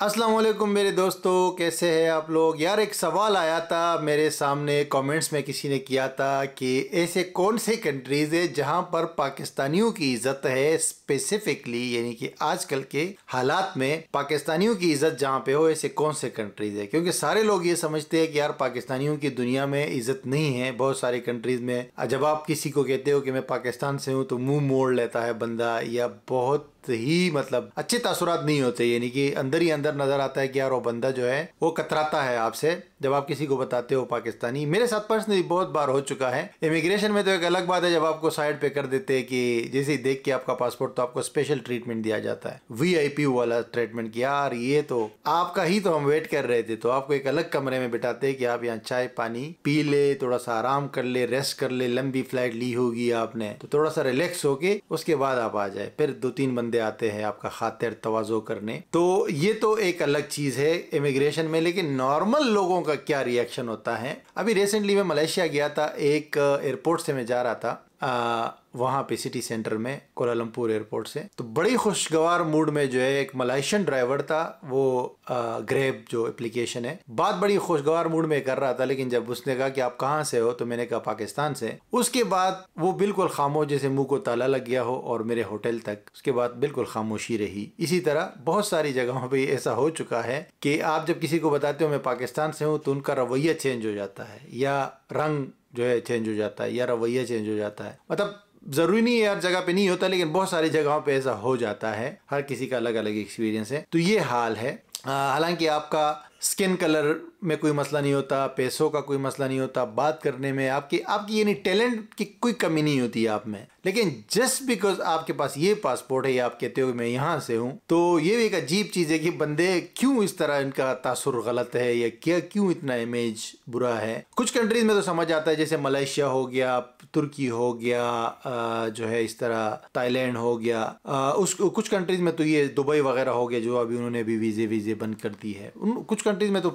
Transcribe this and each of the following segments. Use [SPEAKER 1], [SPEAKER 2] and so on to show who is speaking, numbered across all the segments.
[SPEAKER 1] अस्सलाम वालेकुम मेरे दोस्तों, कैसे हैं आप लोग। यार एक सवाल आया था मेरे सामने, कमेंट्स में किसी ने किया था कि ऐसे कौन से कंट्रीज है जहां पर पाकिस्तानियों की इज्जत है स्पेसिफिकली, यानी कि आजकल के हालात में पाकिस्तानियों की इज्जत जहां पे हो, ऐसे कौन से कंट्रीज है। क्योंकि सारे लोग ये समझते हैं कि यार पाकिस्तानियों की दुनिया में इज्जत नहीं है। बहुत सारे कंट्रीज में जब आप किसी को कहते हो कि मैं पाकिस्तान से हूँ तो मुंह मोड़ लेता है बंदा, या बहुत ही मतलब अच्छे तासुरात नहीं होते, यानी कि अंदर ही अंदर नजर आता है कि यार वो बंदा जो है वो कतराता है आपसे जब आप किसी को बताते हो पाकिस्तानी। मेरे साथ पर्सनली बहुत बार हो चुका है। इमिग्रेशन में तो एक अलग बात है, जब आपको साइड पे कर देते हैं कि जैसे ही देख के आपका पासपोर्ट तो आपको स्पेशल ट्रीटमेंट दिया जाता है, वीआईपी वाला ट्रीटमेंट कि यार ये तो आपका ही तो हम वेट कर रहे थे। तो आपको एक अलग कमरे में बिठाते हैं कि आप यहाँ चाय पानी पी ले, थोड़ा सा आराम कर ले, रेस्ट कर ले, लंबी फ्लाइट ली होगी आपने तो थोड़ा सा रिलैक्स होके उसके बाद आप आ जाए। फिर 2-3 बंदे आते हैं आपका खातिर तवाज़ो करने। तो ये तो एक अलग चीज है इमिग्रेशन में। लेकिन नॉर्मल लोगों का क्या रिएक्शन होता है। अभी रिसेंटली मैं मलेशिया गया था, एक एयरपोर्ट से मैं जा रहा था वहाँ पे सिटी सेंटर में, कोलालमपुर एयरपोर्ट से। तो बड़ी खुशगवार मूड में जो है एक मलाइशियन ड्राइवर था, वो ग्रैब जो एप्लीकेशन है, बात बड़ी खुशगवार मूड में कर रहा था। लेकिन जब उसने कहा कि आप कहाँ से हो तो मैंने कहा पाकिस्तान से, उसके बाद वो बिल्कुल खामोश, जैसे मुंह को ताला लग गया हो, और मेरे होटल तक उसके बाद बिल्कुल खामोशी रही। इसी तरह बहुत सारी जगहों पर ऐसा हो चुका है कि आप जब किसी को बताते हो मैं पाकिस्तान से हूँ तो उनका रवैया चेंज हो जाता है, या रंग जो है चेंज हो जाता है, या रवैया चेंज हो जाता है। मतलब जरूरी नहीं है हर जगह पे नहीं होता, लेकिन बहुत सारी जगहों पे ऐसा हो जाता है। हर किसी का अलग अलग एक्सपीरियंस है। तो ये हाल है। हालांकि आपका स्किन कलर में कोई मसला नहीं होता, पैसों का कोई मसला नहीं होता, बात करने में आपकी यानी टैलेंट की कोई कमी नहीं होती आप में। लेकिन जस्ट बिकॉज आपके पास ये पासपोर्ट है या आप कहते हो कि मैं यहाँ से हूँ, तो ये भी एक अजीब चीज है कि बंदे क्यों इस तरह, इनका तासुर गलत है या क्या, क्यों इतना इमेज बुरा है। कुछ कंट्रीज में तो समझ आता है, जैसे मलेशिया हो गया, तुर्की हो गया, जो है इस तरह ताईलैंड हो गया, कुछ कंट्रीज में तो ये दुबई वगैरह हो गया जो अभी उन्होंने भी वीजे बंद कर दी है। कुछ कंट्रीज में तो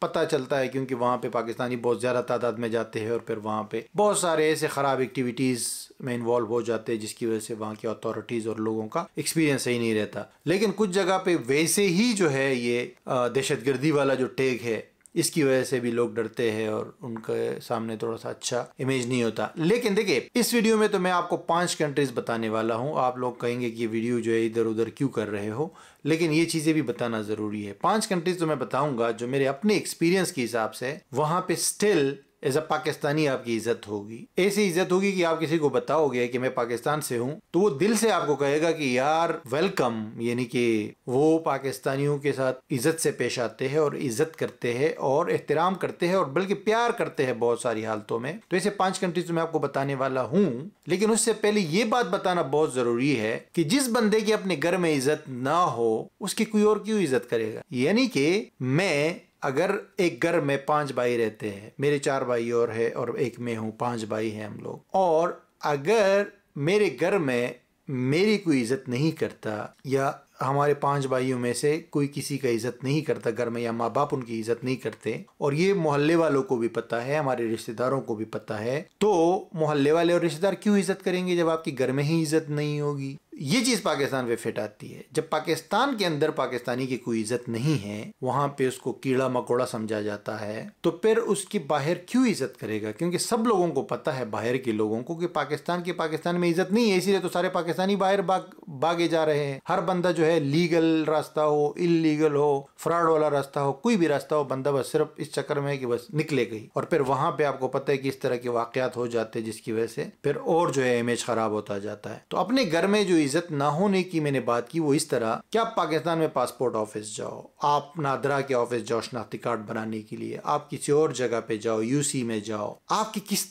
[SPEAKER 1] पता चलता है क्योंकि वहाँ पे पाकिस्तानी बहुत ज़्यादा तादाद में जाते हैं और फिर वहाँ पे बहुत सारे ऐसे ख़राब एक्टिविटीज़ में इन्वॉल्व हो जाते हैं जिसकी वजह से वहाँ की अथॉरिटीज़ और लोगों का एक्सपीरियंस सही नहीं रहता। लेकिन कुछ जगह पे वैसे ही जो है ये दहशतगर्दी वाला जो टैग है, इसकी वजह से भी लोग डरते हैं और उनके सामने थोड़ा सा अच्छा इमेज नहीं होता। लेकिन देखिए, इस वीडियो में तो मैं आपको 5 कंट्रीज बताने वाला हूं। आप लोग कहेंगे कि ये वीडियो जो है इधर उधर क्यों कर रहे हो, लेकिन ये चीजें भी बताना जरूरी है। 5 कंट्रीज तो मैं बताऊंगा जो मेरे अपने एक्सपीरियंस के हिसाब से वहां पे स्टिल एज अ पाकिस्तानी आपकी इज्जत होगी। ऐसी इज्जत होगी कि आप किसी को बताओगे कि मैं पाकिस्तान से हूँ तो वो दिल से आपको कहेगा कि यार वेलकम, यानी कि वो पाकिस्तानियों के साथ इज्जत से पेश आते हैं और इज्जत करते हैं और एहतराम करते हैं और बल्कि प्यार करते हैं बहुत सारी हालतों में। तो ऐसे 5 कंट्रीज तो मैं आपको बताने वाला हूँ। लेकिन उससे पहले ये बात बताना बहुत जरूरी है कि जिस बंदे की अपने घर में इज्जत ना हो उसकी कोई और क्यों इज्जत करेगा। यानी कि मैं अगर एक घर में 5 भाई रहते हैं, मेरे 4 भाई और है और एक मैं हूं, 5 भाई हैं हम लोग, और अगर मेरे घर में मेरी कोई इज्जत नहीं करता या हमारे 5 भाइयों में से कोई किसी का इज्जत नहीं करता घर में, या माँ बाप उनकी इज्जत नहीं करते, और ये मोहल्ले वालों को भी पता है, हमारे रिश्तेदारों को भी पता है, तो मोहल्ले वाले और रिश्तेदार क्यों इज्जत करेंगे जब आपकी घर में ही इज्जत नहीं होगी। ये चीज पाकिस्तान पे फिट आती है। जब पाकिस्तान के अंदर पाकिस्तानी की कोई इज्जत नहीं है, वहां पे उसको कीड़ा मकोड़ा समझा जाता है, तो फिर उसकी बाहर क्यों इज्जत करेगा। क्योंकि सब लोगों को पता है, बाहर के लोगों को, कि पाकिस्तान में इज्जत नहीं है, इसीलिए तो सारे पाकिस्तानी बाहर भागे जा रहे हैं। हर बंदा जो है, लीगल रास्ता हो, इलीगल हो, फ्रॉड वाला रास्ता हो, कोई भी रास्ता हो, बंदा बस सिर्फ इस चक्कर में है कि बस निकले गई। और फिर वहां पे आपको पता है कि इस तरह के वाकयात हो जाते हैं जिसकी वजह से फिर और जो है इमेज खराब होता जाता है। तो अपने घर में जो इज्जत ना होने की मैंने बात की वो इस तरह कि आप पाकिस्तान में पासपोर्ट ऑफिस जाओ, आप नादरा के ऑफिस जाओ शनाख्ती कार्ड बनाने के लिए, आप किसी और जगह पे जाओ, यूसी में जाओ, आपकी किस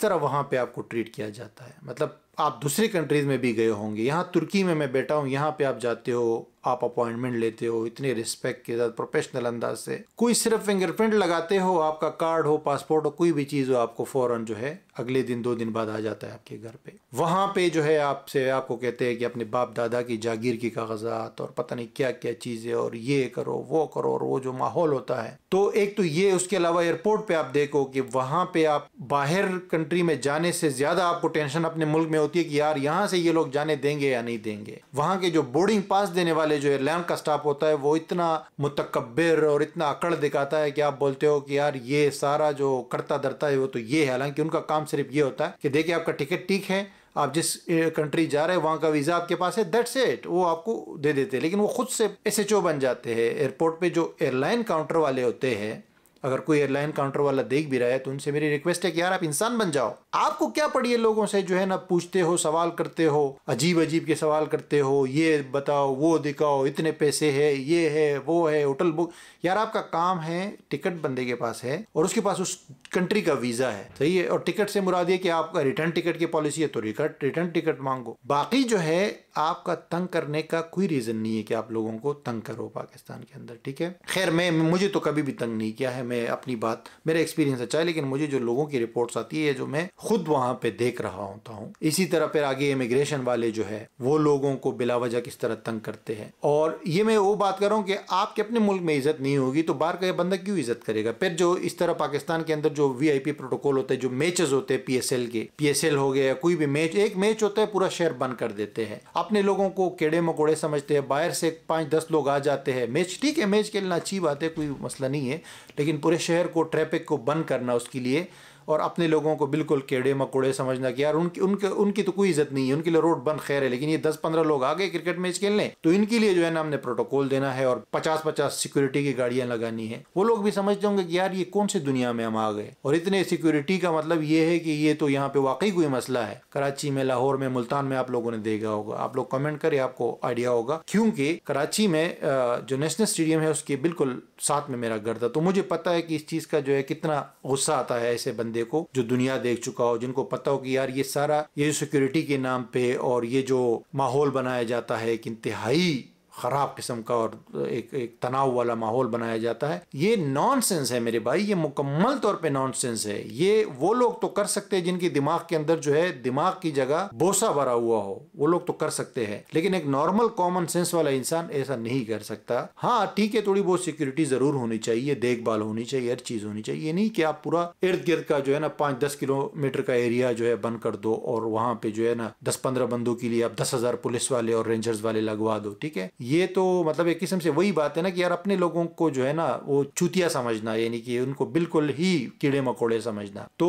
[SPEAKER 1] तरह वहां पे आपको ट्रीट किया जाता है। मतलब आप दूसरी कंट्रीज में भी गए होंगे, यहाँ तुर्की में मैं बैठा हूँ, यहाँ पे आप जाते हो, आप अपॉइंटमेंट लेते हो इतने रिस्पेक्ट के साथ, प्रोफेशनल अंदाज से। कोई सिर्फ फिंगरप्रिंट लगाते हो, आपका कार्ड हो, पासपोर्ट हो, कोई भी चीज हो, आपको फौरन जो है अगले दिन 2 दिन बाद आ जाता है आपके घर पे। वहां पे जो है आपको कहते हैं कि अपने बाप दादा की जागीर की कागजात और पता नहीं क्या क्या चीजें, और ये करो वो करो, और वो जो माहौल होता है। तो एक तो ये, उसके अलावा एयरपोर्ट पे आप देखो कि वहां पे आप बाहर कंट्री में जाने से ज्यादा आपको टेंशन अपने मुल्क में होती है कि यार यहाँ से ये लोग जाने देंगे या नहीं देंगे। वहां के जो बोर्डिंग पास देने वाले वाले जो एयरलाइन का स्टाफ होता है वो इतना मुतकब्बिर और इतना अकड़ दिखाता है कि आप बोलते हो कि यार ये सारा जो करता धरता है वो तो ये है। हालांकि उनका काम सिर्फ ये होता है कि देखिए आपका टिकट ठीक है, आप जिस कंट्री जा रहे हैं वहाँ का वीज़ा आपके पास है, दैट्स इट, वो आपको दे देते हैं। लेकिन वो खुद से SHO बन जाते हैं एयरपोर्ट पे। जो एयरलाइन काउंटर वाले होते हैं, अगर कोई एयरलाइन काउंटर वाला देख भी रहा है तो उनसे मेरी रिक्वेस्ट है कि यार आप इंसान बन जाओ। आपको क्या पड़ी है लोगों से जो है ना पूछते हो, सवाल करते हो, अजीब अजीब के सवाल करते हो, ये बताओ, वो दिखाओ, इतने पैसे है, ये है, वो है, होटल बुक। यार आपका काम है, टिकट बंदे के पास है और उसके पास उस कंट्री का वीजा है, सही है। और टिकट से मुराद ये कि आपका रिटर्न टिकट की पॉलिसी है तो रिटर्न टिकट मांगो। बाकी जो है आपका तंग करने का कोई रीजन नहीं है कि आप लोगों को तंग करो पाकिस्तान के अंदर, ठीक है। खैर मुझे तो कभी भी तंग नहीं किया है, मैं अपनी बात, मेरा एक्सपीरियंस अच्छा है। लेकिन मुझे जो लोगों की रिपोर्ट्स आती है, जो मैं खुद वहां पे देख रहा होता हूँ, इसी तरह फिर आगे इमिग्रेशन वाले जो है वो लोगों को बिला वजह किस तरह तंग करते हैं। और ये मैं वो बात कर रहा हूँ कि आपके अपने मुल्क में इज्जत नहीं होगी तो बाहर का बंदा क्यों इज्जत करेगा। फिर जो इस तरह पाकिस्तान के अंदर जो VIP प्रोटोकॉल होते हैं, जो मैचेस होते हैं PSL के, PSL हो गया, कोई भी मैच, एक मैच होता है पूरा शहर बंद कर देते हैं। अपने लोगों को कीड़े मकोड़े समझते हैं, बाहर से 5-10 लोग आ जाते हैं। मैच ठीक है, मैच खेलना अच्छी बात है, कोई मसला नहीं है, लेकिन पूरे शहर को, ट्रैफिक को बंद करना उसके लिए, और अपने लोगों को बिल्कुल कीड़े मकोड़े समझना कि यार उनकी तो कोई इज्जत नहीं है, उनके लिए रोड बंद, खैर है। लेकिन ये 10-15 लोग आ गए क्रिकेट मैच खेलने तो इनके लिए जो है ना हमने प्रोटोकॉल देना है और 50-50 सिक्योरिटी की गाड़ियां लगानी है। वो लोग भी समझते होंगे कि यार ये कौन सी दुनिया में हम आ गए। और इतने सिक्योरिटी का मतलब ये है कि ये तो यहाँ पे वाकई कोई मसला है। कराची में, लाहौर में, मुल्तान में आप लोगों ने देखा होगा, आप लोग कमेंट करें, आपको आइडिया होगा। क्योंकि कराची में जो नेशनल स्टेडियम है उसके बिल्कुल साथ में मेरा घर था, तो मुझे पता है कि इस चीज का जो है कितना गुस्सा आता है ऐसे बंदे को जो दुनिया देख चुका हो, जिनको पता हो कि यार ये सारा ये सिक्योरिटी के नाम पे और ये जो माहौल बनाया जाता है एक इंतहाई खराब किस्म का और एक तनाव वाला माहौल बनाया जाता है, ये नॉनसेंस है मेरे भाई, ये मुकम्मल तौर पे नॉनसेंस है। ये वो लोग तो कर सकते हैं जिनकी दिमाग के अंदर जो है दिमाग की जगह बोसा भरा हुआ हो, वो लोग तो कर सकते हैं, लेकिन एक नॉर्मल कॉमन सेंस वाला इंसान ऐसा नहीं कर सकता। हाँ ठीक है, थोड़ी बहुत सिक्योरिटी जरूर होनी चाहिए, देखभाल होनी चाहिए, हर चीज होनी चाहिए। नहीं कि आप पूरा इर्द गिर्द का जो है ना 5-10 किलोमीटर का एरिया जो है बंद कर दो और वहां पे जो है ना 10-15 बंदों के लिए आप 10,000 पुलिस वाले और रेंजर्स वाले लगवा दो, ठीक है। ये तो मतलब एक किस्म से वही बात है ना कि यार अपने लोगों को जो है ना वो चूतिया समझना, यानी कि उनको बिल्कुल ही कीड़े मकोड़े समझना। तो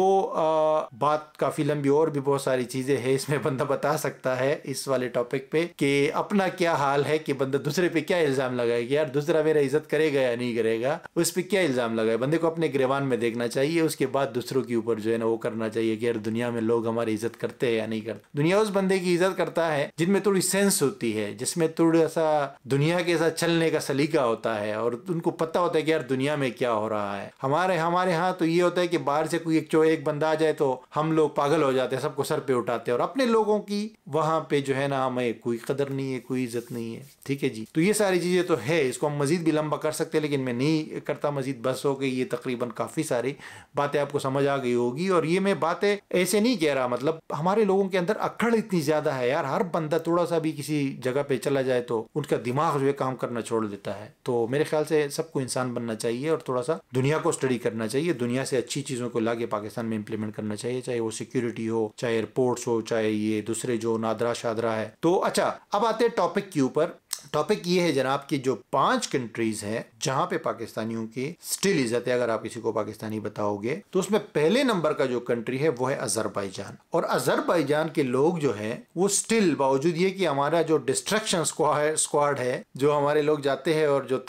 [SPEAKER 1] बात काफी लंबी, और भी बहुत सारी चीजें हैं इसमें बंदा बता सकता है इस वाले टॉपिक पे कि अपना क्या हाल है, कि बंदा दूसरे पे क्या इल्जाम लगाए कि यार दूसरा मेरा इज्जत करेगा या नहीं करेगा, उस पर क्या इल्जाम लगाए। बंदे को अपने गिरबान में देखना चाहिए, उसके बाद दूसरों के ऊपर जो है ना वो करना चाहिए कि यार दुनिया में लोग हमारी इज्जत करते हैं या नहीं करते। दुनिया उस बंदे की इज्जत करता है जिनमें थोड़ी सेंस होती है, जिसमें थोड़ा सा दुनिया के साथ चलने का सलीका होता है और उनको पता होता है कि यार दुनिया में क्या हो रहा है। हमारे यहाँ तो ये होता है कि बाहर से कोई एक बंदा आ जाए तो हम लोग पागल हो जाते हैं, सबको सर पे उठाते हैं, और अपने लोगों की वहां पे जो है ना हमें कोई कदर नहीं है, कोई इज्जत नहीं है, ठीक है जी। तो ये सारी चीजें तो है, इसको हम मजीद भी लंबा कर सकते हैं लेकिन मैं नहीं करता मजीद, बस हो गई। ये तकरीबन काफी सारी बातें आपको समझ आ गई होगी, और ये मैं बातें ऐसे नहीं कह रहा, मतलब हमारे लोगों के अंदर अकड़ इतनी ज्यादा है यार, हर बंदा थोड़ा सा भी किसी जगह पे चला जाए तो उनका दिमाग जो है काम करना छोड़ देता है। तो मेरे ख्याल से सबको इंसान बनना चाहिए और थोड़ा सा दुनिया को स्टडी करना चाहिए, दुनिया से अच्छी चीजों को लाके पाकिस्तान में इंप्लीमेंट करना चाहिए, चाहे वो सिक्योरिटी हो, चाहे एयरपोर्ट्स हो, चाहे ये दूसरे जो नादरा शादरा है। तो अच्छा, अब आते हैं टॉपिक के ऊपर। टॉपिक ये है जनाब कि जो 5 कंट्रीज हैं जहां पे पाकिस्तानियों की स्टिल इज्जत है, अगर आप किसी को पाकिस्तानी बताओगे तो उसमें पहले नंबर का जो कंट्री है वो है अजरबैजान। और अजरबैजान के लोग जो हैं वो स्टिल, बावजूद ये कि हमारा जो डिस्ट्रक्शन स्क्वाड है, जो हमारे लोग जाते हैं और जो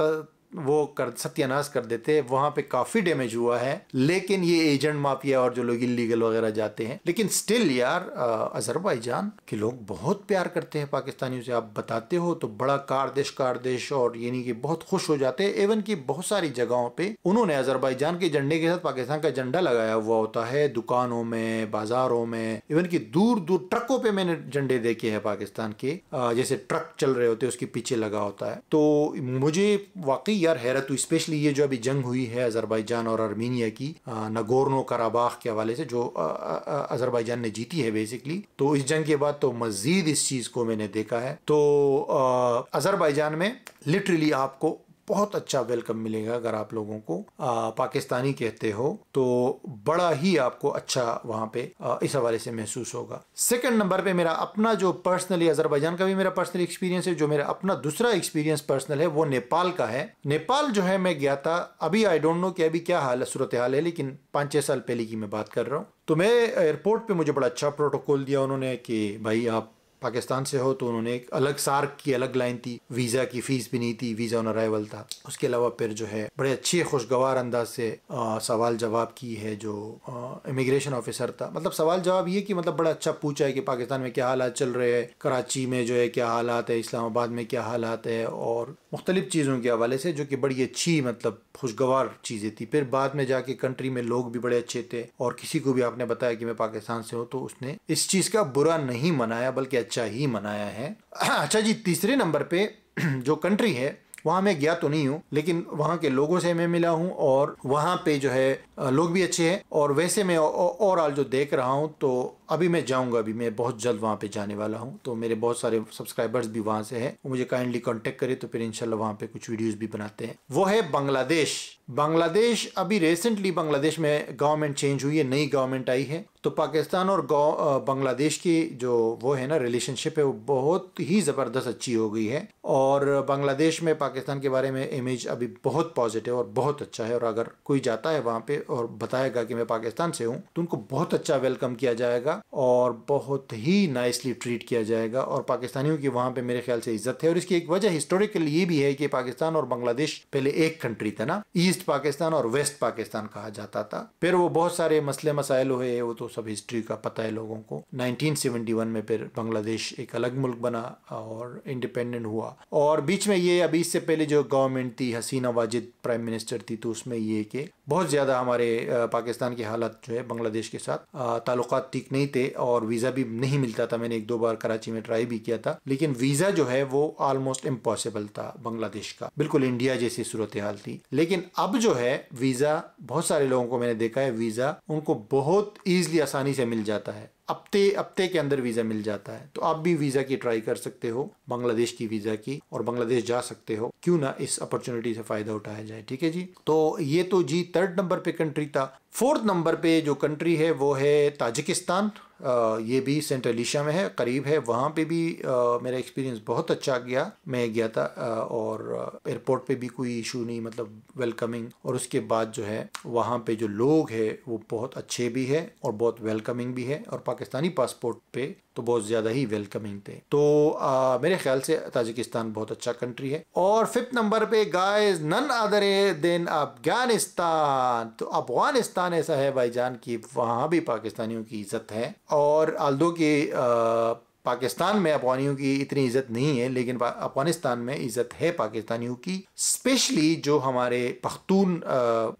[SPEAKER 1] वो सत्यानाश कर देते हैं, वहां पे काफी डैमेज हुआ है। लेकिन ये एजेंट माफिया और जो लोग इलीगल वगैरह जाते हैं, लेकिन स्टिल यार अजरबैजान के लोग बहुत प्यार करते हैं पाकिस्तानियों से। आप बताते हो तो बड़ा कारदेश और यानी कि बहुत खुश हो जाते हैं। एवन की बहुत सारी जगहों पे उन्होंने अजरबैजान के झंडे के साथ पाकिस्तान का झंडा लगाया हुआ होता है, दुकानों में, बाजारों में, इवन की दूर दूर ट्रकों पे मैंने झंडे देखे हैं पाकिस्तान के, जैसे ट्रक चल रहे होते हैं उसके पीछे लगा होता है। तो मुझे वाकई यार हैरत हुई, स्पेशली ये जो अभी जंग हुई है अजरबैजान और आर्मीनिया की, नगोर्नो कराबाख के हवाले से, जो अजरबैजान ने जीती है बेसिकली। तो इस जंग के बाद तो मजीद इस चीज को मैंने देखा है। तो अजरबैजान में लिटरली आपको बहुत अच्छा वेलकम मिलेगा। अगर आप लोगों को पाकिस्तानी कहते हो तो बड़ा ही आपको अच्छा वहाँ पे इस हवाले से महसूस होगा। सेकंड नंबर पे मेरा अपना जो पर्सनली अजरबैजान का भी मेरा पर्सनल एक्सपीरियंस है, जो मेरा अपना दूसरा एक्सपीरियंस पर्सनल है वो नेपाल का है। नेपाल जो है मैं गया था, अभी आई डोंट नो कि अभी क्या हाल सूरत हाल है, लेकिन 5-6 साल पहले की मैं बात कर रहा हूँ। तो मैं एयरपोर्ट पे मुझे बड़ा अच्छा प्रोटोकॉल दिया उन्होंने कि भाई आप पाकिस्तान से हो, तो उन्होंने एक अलग सार्क की अलग लाइन थी, वीज़ा की फ़ीस भी नहीं थी, वीज़ा ऑन अराइवल था। उसके अलावा फिर जो है बड़े अच्छे खुशगवार अंदाज से सवाल जवाब की है जो इमिग्रेशन ऑफिसर था। मतलब सवाल जवाब ये कि मतलब बड़ा अच्छा पूछा है कि पाकिस्तान में क्या हालात चल रहे हैं, कराची में जो है क्या हालात है, इस्लामाबाद में क्या हालात है, और मुख्तलिफ चीज़ों के हवाले से, जो कि बड़ी अच्छी मतलब खुशगवार चीज़ें थी। फिर बाद में जाके कंट्री में लोग भी बड़े अच्छे थे, और किसी को भी आपने बताया कि मैं पाकिस्तान से हूँ तो उसने इस चीज़ का बुरा नहीं मनाया बल्कि अच्छा ही मनाया है। अच्छा जी, तीसरे नंबर पे जो कंट्री है वहाँ मैं गया तो नहीं हूँ, लेकिन वहाँ के लोगों से मैं मिला हूँ, और वहाँ पे जो है लोग भी अच्छे हैं। और वैसे मैं ओवरऑल जो देख रहा हूँ तो अभी मैं जाऊँगा, अभी मैं बहुत जल्द वहाँ पे जाने वाला हूँ। तो मेरे बहुत सारे सब्सक्राइबर्स भी वहाँ से हैं, वो मुझे काइंडली कांटेक्ट करे तो फिर इंशाल्लाह वहाँ पे कुछ वीडियोस भी बनाते हैं। वो है बांग्लादेश। बांग्लादेश अभी रिसेंटली बांग्लादेश में गवर्नमेंट चेंज हुई है, नई गवर्नमेंट आई है। तो पाकिस्तान और बांग्लादेश की जो वो है ना रिलेशनशिप है वो बहुत ही ज़बरदस्त अच्छी हो गई है, और बांग्लादेश में पाकिस्तान के बारे में इमेज अभी बहुत पॉजिटिव और बहुत अच्छा है। और अगर कोई जाता है वहाँ पे और बताएगा कि मैं पाकिस्तान से हूँ तो उनको बहुत अच्छा वेलकम किया जाएगा और बहुत ही नाइसली ट्रीट किया जाएगा। और पाकिस्तानियों की वहाँ पे मेरे ख्याल से इज्जत है, और इसकी एक वजह हिस्टोरिकल ये भी है कि पाकिस्तान और बांग्लादेश पहले एक कंट्री था ना, ईस्ट पाकिस्तान और वेस्ट पाकिस्तान कहा जाता था। फिर वो बहुत सारे मसले मसाइल हुए, वो तो सब हिस्ट्री का पता है लोगों को। 1971 में फिर बांग्लादेश एक अलग मुल्क बना और इंडिपेंडेंट हुआ। और बीच में ये अभी इससे पहले जो गवर्नमेंट थी, हसीना वाजिद प्राइम मिनिस्टर थी, तो उसमें ये कि बहुत ज़्यादा हमारे पाकिस्तान की हालत जो है बांग्लादेश के साथ ताल्लुकात ठीक नहीं थे, और वीज़ा भी नहीं मिलता था। मैंने 1-2 बार कराची में ट्राई भी किया था, लेकिन वीज़ा जो है वो ऑलमोस्ट इम्पॉसिबल था बांग्लादेश का, बिल्कुल इंडिया जैसी सूरत हाल थी। लेकिन अब जो है वीज़ा, बहुत सारे लोगों को मैंने देखा है वीज़ा उनको बहुत ईजिली आसानी से मिल जाता है, हफ्ते के अंदर वीज़ा मिल जाता है। तो आप भी वीज़ा की ट्राई कर सकते हो, बांग्लादेश की वीज़ा की, और बांग्लादेश जा सकते हो। क्यों ना इस अपॉर्चुनिटी से फ़ायदा उठाया जाए। ठीक है जी। तो ये तो जी 3rd नंबर पे कंट्री था। 4th नंबर पे जो कंट्री है वो है ताजिकिस्तान। ये भी सेंट्रल एशिया में है, करीब है। वहाँ पे भी मेरा एक्सपीरियंस बहुत अच्छा गया। मैं गया था और एयरपोर्ट पे भी कोई इशू नहीं, मतलब वेलकमिंग। और उसके बाद जो है वहाँ पे जो लोग हैं वो बहुत अच्छे भी है और बहुत वेलकमिंग भी है, और पाकिस्तानी पासपोर्ट पे तो बहुत ज़्यादा ही वेलकमिंग थे। तो मेरे ख्याल से ताजिकिस्तान बहुत अच्छा कंट्री है। और 5th नंबर पे guys none other than Afghanistan. तो अफगानिस्तान ऐसा है भाईजान कि वहाँ भी पाकिस्तानियों की इज्जत है, और आल्दो कि पाकिस्तान में अफगानियों की इतनी इज्जत नहीं है, लेकिन अफगानिस्तान में इज्जत है पाकिस्तानियों की। स्पेशली जो हमारे पख्तून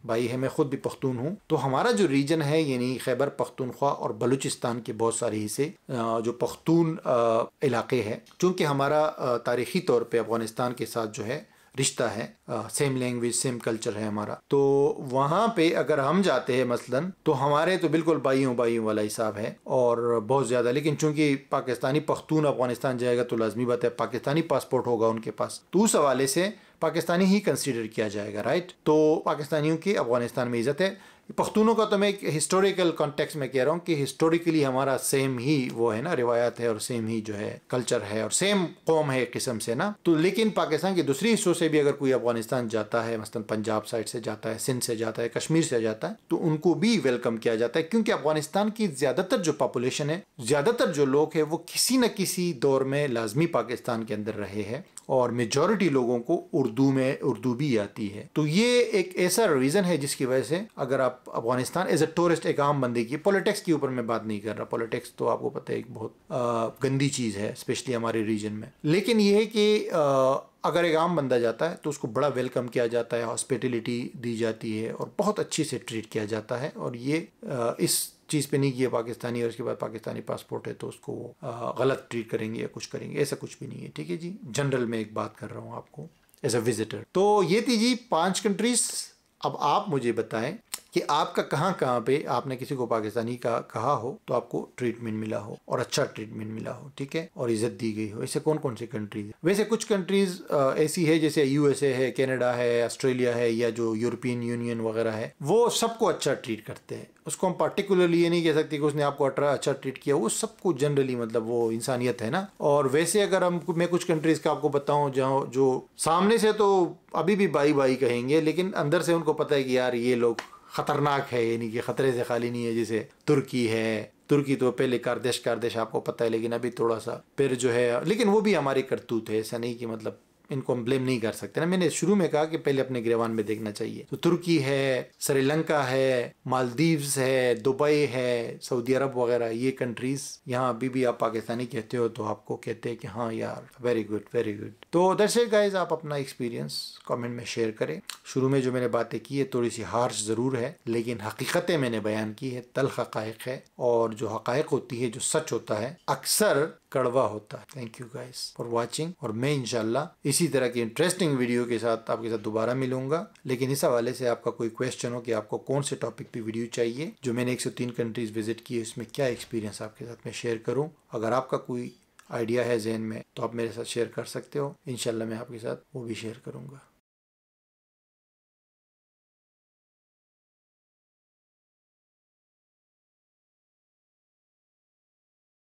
[SPEAKER 1] भाई है, मैं खुद भी पख्तून हूँ, तो हमारा जो रीजन है यानी खैबर पख्तूनख्वा और बलूचिस्तान के बहुत सारे हिस्से जो पख्तून इलाके हैं, चूँकि हमारा तारीखी तौर पे अफगानिस्तान के साथ जो है रिश्ता है, सेम लैंग्वेज सेम कल्चर है हमारा, तो वहाँ पे अगर हम जाते हैं मसलन तो हमारे तो बिल्कुल भाइयों वाला हिसाब है और बहुत ज़्यादा। लेकिन चूंकि पाकिस्तानी पख्तून अफगानिस्तान जाएगा तो लाजमी बात है पाकिस्तानी पासपोर्ट होगा उनके पास, तो उस हवाले से पाकिस्तानी ही कंसीडर किया जाएगा, राइट। तो पाकिस्तानियों की अफगानिस्तान में इज्जत है। पख्तूनों का तो मैं एक हिस्टोरिकल कॉन्टेक्स्ट में कह रहा हूँ कि हिस्टोरिकली हमारा सेम ही वो है ना, रिवायत है और सेम ही जो है कल्चर है और सेम कौम है एक किस्म से ना। तो लेकिन पाकिस्तान के दूसरे हिस्सों से भी अगर कोई अफगानिस्तान जाता है, मसलन पंजाब साइड से जाता है, सिंध से जाता है, कश्मीर से जाता है, तो उनको भी वेलकम किया जाता है। क्योंकि अफगानिस्तान की ज़्यादातर जो पॉपुलेशन है, ज़्यादातर जो लोग हैं, वो किसी न किसी दौर में लाजमी पाकिस्तान के अंदर रहे हैं और मेजॉरिटी लोगों को उर्दू भी आती है। तो ये एक ऐसा रीज़न है जिसकी वजह से अगर आप अफगानिस्तान एज ए टूरिस्ट, एक आम बंदे की, पॉलिटिक्स के ऊपर मैं बात नहीं कर रहा, पॉलिटिक्स तो आपको पता है एक बहुत गंदी चीज़ है स्पेशली हमारे रीजन में, लेकिन ये है कि अगर एक आम बंदा जाता है तो उसको बड़ा वेलकम किया जाता है, हॉस्पिटलिटी दी जाती है और बहुत अच्छी से ट्रीट किया जाता है। और ये इस चीज़ पे नहीं किया पाकिस्तानी और उसके बाद पाकिस्तानी पासपोर्ट है तो उसको गलत ट्रीट करेंगे या कुछ करेंगे, ऐसा कुछ भी नहीं है। ठीक है जी, जनरल में एक बात कर रहा हूँ आपको एज अ विजिटर। तो ये थी जी 5 कंट्रीज। अब आप मुझे बताएं कि आपका कहाँ कहाँ पे आपने किसी को पाकिस्तानी का कहा हो तो आपको ट्रीटमेंट मिला हो और अच्छा ट्रीटमेंट मिला हो, ठीक है, और इज्जत दी गई हो। ऐसे कौन कौन सी कंट्रीज है? वैसे कुछ कंट्रीज ऐसी है जैसे यूएसए है, कनाडा है, ऑस्ट्रेलिया है, या जो यूरोपियन यूनियन वगैरह है, वो सबको अच्छा ट्रीट करते हैं। उसको हम पार्टिकुलरली ये नहीं कह सकते कि उसने आपको अच्छा ट्रीट किया, वो सबको जनरली मतलब वो इंसानियत है ना। और वैसे अगर मैं कुछ कंट्रीज का आपको बताऊं जहाँ जो सामने से तो अभी भी बाई बाई कहेंगे, लेकिन अंदर से उनको पता है कि यार ये लोग खतरनाक है, यानी कि खतरे से खाली नहीं है। जैसे तुर्की है, तुर्की तो पहले कारदेश आपको पता है, लेकिन अभी थोड़ा सा फिर जो है, लेकिन वो भी हमारी करतूत है, ऐसा नहीं कि मतलब इनको हम ब्लेम नहीं कर सकते ना। मैंने शुरू में कहा कि पहले अपने गिरवान में देखना चाहिए। तो तुर्की है, श्रीलंका है, मालदीव्स है, दुबई है, सऊदी अरब वगैरह, ये कंट्रीज यहाँ अभी भी आप पाकिस्तानी कहते हो तो आपको कहते हैं कि हाँ यार वेरी गुड वेरी गुड। तो दैट्स इट गाइस, आप अपना एक्सपीरियंस कमेंट में शेयर करें। शुरू में जो मैंने बातें की है थोड़ी सी हार्श ज़रूर है, लेकिन हकीकतें मैंने बयान की है, तल्ख हक़ाइक़ है, और जो हक़ाइक़ होती है, जो सच होता है, अक्सर कड़वा होता है। Thank you guys for watching, और मैं इंशाल्लाह इसी तरह की इंटरेस्टिंग वीडियो के साथ आपके साथ दोबारा मिलूंगा। लेकिन इस हवाले से आपका कोई क्वेश्चन हो कि आपको कौन से टॉपिक पे वीडियो चाहिए, जो मैंने 103 कंट्रीज विजिट की है उसमें क्या एक्सपीरियंस आपके साथ मैं शेयर करूँ, अगर आपका कोई आइडिया है जहन में तो आप मेरे साथ शेयर कर सकते हो। इंशाल्लाह मैं आपके साथ वो भी शेयर करूँगा।